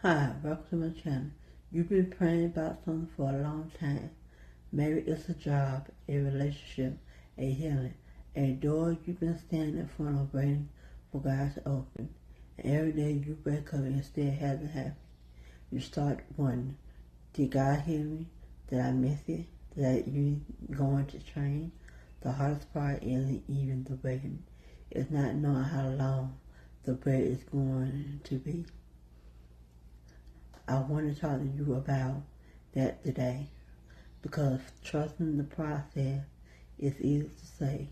Hi, welcome to my channel. You've been praying about something for a long time. Maybe it's a job, a relationship, a healing, a door you've been standing in front of waiting for God to open. And every day you wake up and it still hasn't happened. You start wondering, did God hear me? Did I miss it? Did you going to change? The hardest part isn't even the waiting. It's not knowing how long the wait is going to be. I want to talk to you about that today because trusting the process is easy to say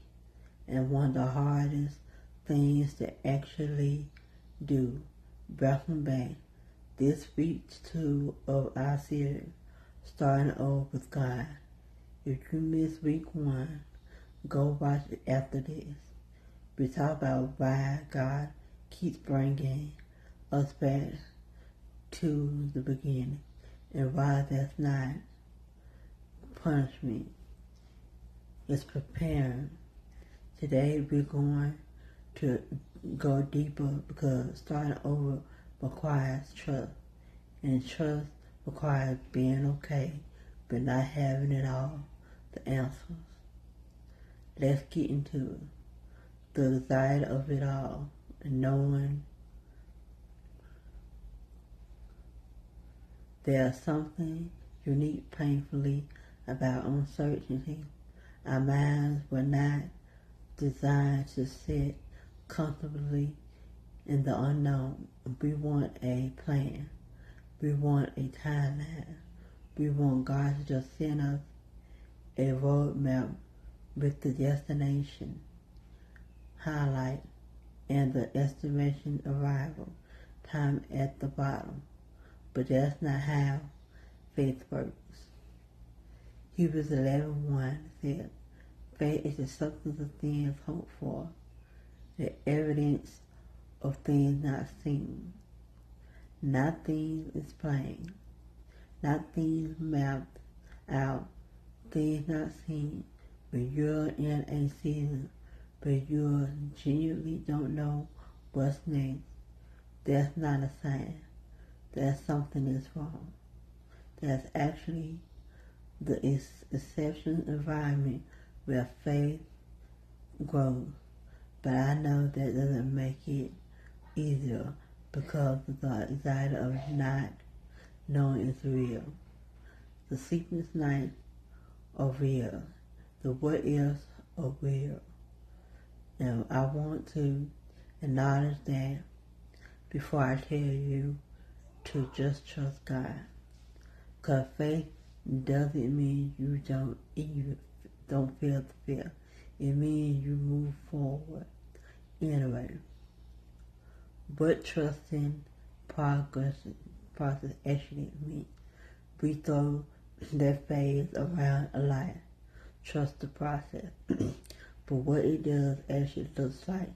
and one of the hardest things to actually do. Welcome back. This week 2 of our series, Starting Over with God. If you missed week 1, go watch it after this. We talk about why God keeps bringing us back to the beginning and why that's not punishment. It's preparing. Today we're going to go deeper because starting over requires trust, and trust requires being okay but not having it all, the answers. Let's get into it. The desire of it all, and knowing there's something unique painfully about uncertainty. Our minds were not designed to sit comfortably in the unknown. We want a plan. We want a timeline. We want God to just send us a roadmap with the destination highlight and the estimation arrival time at the bottom. But that's not how faith works. Hebrews 11:1 says, faith is the substance of things hoped for, the evidence of things not seen. Not things explained, not things mapped out, things not seen. When you're in a season where you genuinely don't know what's next, that's not a sign that something is wrong. That's actually the exceptional environment where faith grows. But I know that doesn't make it easier because the anxiety of not knowing is real. The sleepless nights are real. The what ifs are real. Now I want to acknowledge that before I tell you to just trust God. Because faith doesn't mean you don't feel the fear. It means you move forward. Anyway, what trusting process actually means. We throw that phase around a lot. Trust the process. But what it does actually looks like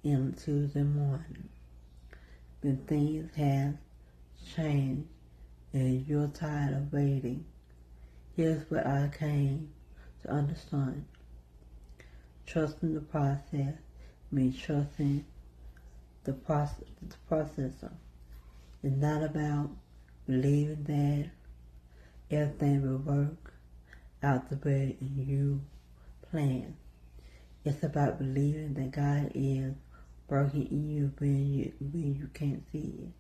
in Tuesday morning. When things have changed and you're tired of waiting, here's what I came to understand. Trusting the process means trusting the processor. It's not about believing that everything will work out the way you plan. It's about believing that God is working in you when you can't see it.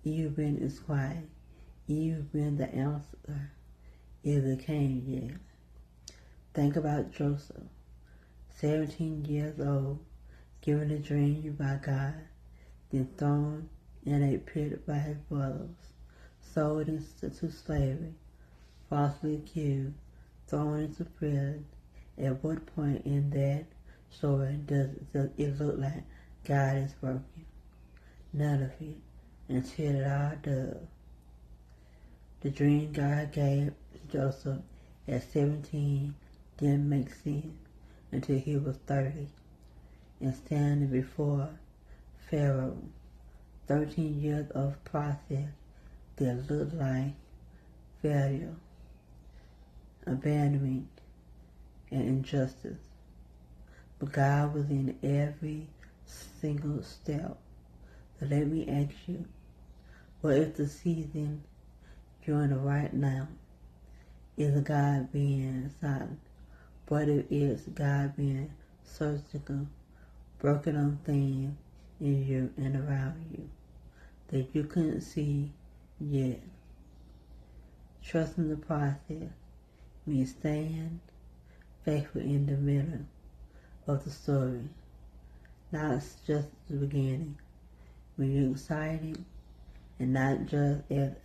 Even when it's quiet. Even when the answer isn't came yet. Think about Joseph, 17 years old, given a dream by God, then thrown in a pit by his brothers, sold into slavery, falsely accused, thrown into prison. At what point in that story does it look like God is working? None of it, until it all does. The dream God gave Joseph at 17 didn't make sense until he was 30 and standing before Pharaoh. 13 years of process that looked like failure, abandonment, and injustice. But God was in every single step. So let me ask you, What if the season you're in right now is God being silent? What if it's God being surgical, working on things in you and around you that you couldn't see yet? Trusting the process means staying faithful in the middle of the story, not just the beginning. When you're excited and not just at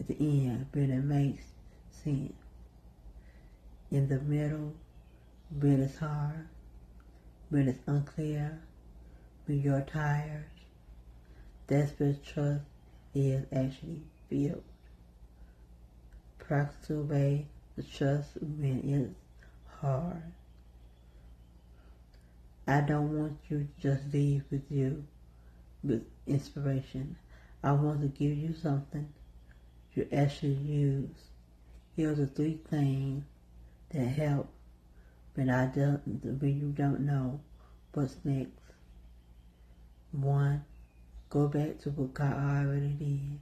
the end, but it makes sense. In the middle, when it's hard, when it's unclear, when you're tired, that's where trust is actually built. Practical way to trust when it's hard. I don't want you to just leave with you with inspiration. I want to give you something you actually use. Here are the 3 things that help when you don't know what's next. 1, go back to what God already did.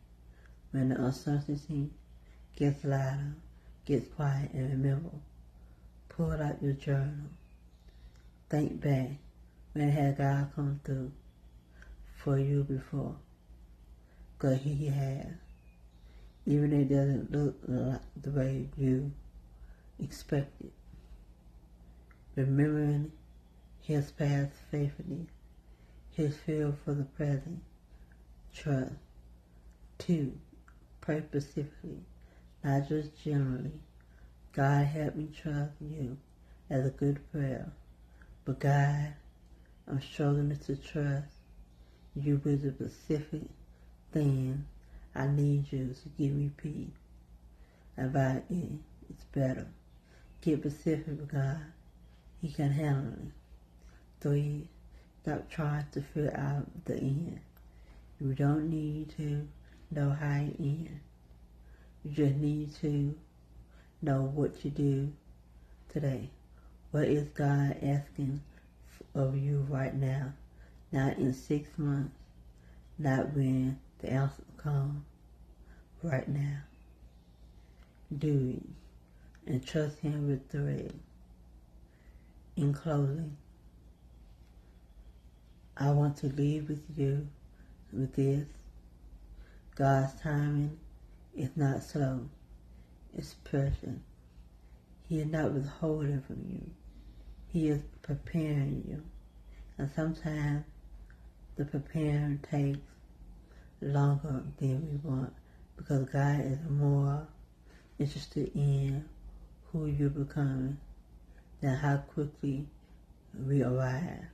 When the uncertainty gets louder, gets quiet, and remember, pull out your journal. Think back, when had God come through for you before? Because He has. Even if it doesn't look like the way you expected. Remembering His past faithfulness, His feel for the present, trust. 2, pray specifically, not just generally. God, help me trust you as a good prayer. But God, I'm struggling to trust you with the specific things I need you to give me peace about it. It's better. Get specific with God. He can handle it. 3, stop trying to figure out the end. You don't need to know how it ends. You just need to know what you do today. What is God asking of you right now? Not in 6 months. Not when the answer comes. Right now. Do it. And trust Him with the rest. In closing, I want to leave with you with this. God's timing is not slow. It's perfect. He is not withholding from you. He is preparing you. And sometimes the preparing takes longer than we want because God is more interested in who you're becoming than how quickly we arrive.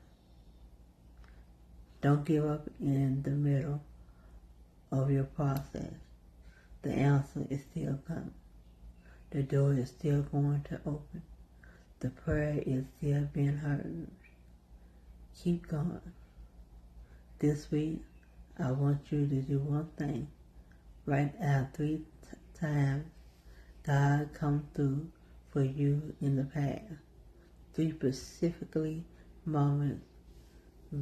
Don't give up in the middle of your process. The answer is still coming. The door is still going to open. The prayer is still being heard. Keep going. This week, I want you to do one thing. Write out 3 times God come through for you in the past. 3 specifically moments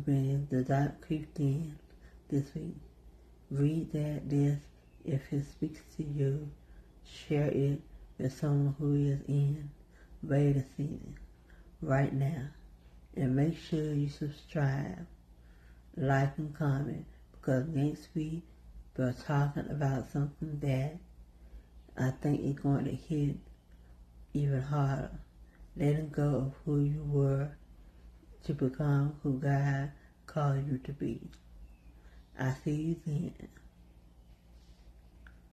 when the doubt crept in this week. Read that list if it speaks to you. Share it with someone who is in waiting season right now. And make sure you subscribe, like, and comment, because next week we're talking about something that I think is going to hit even harder. Letting go of who you were to become who God called you to be. I see you then.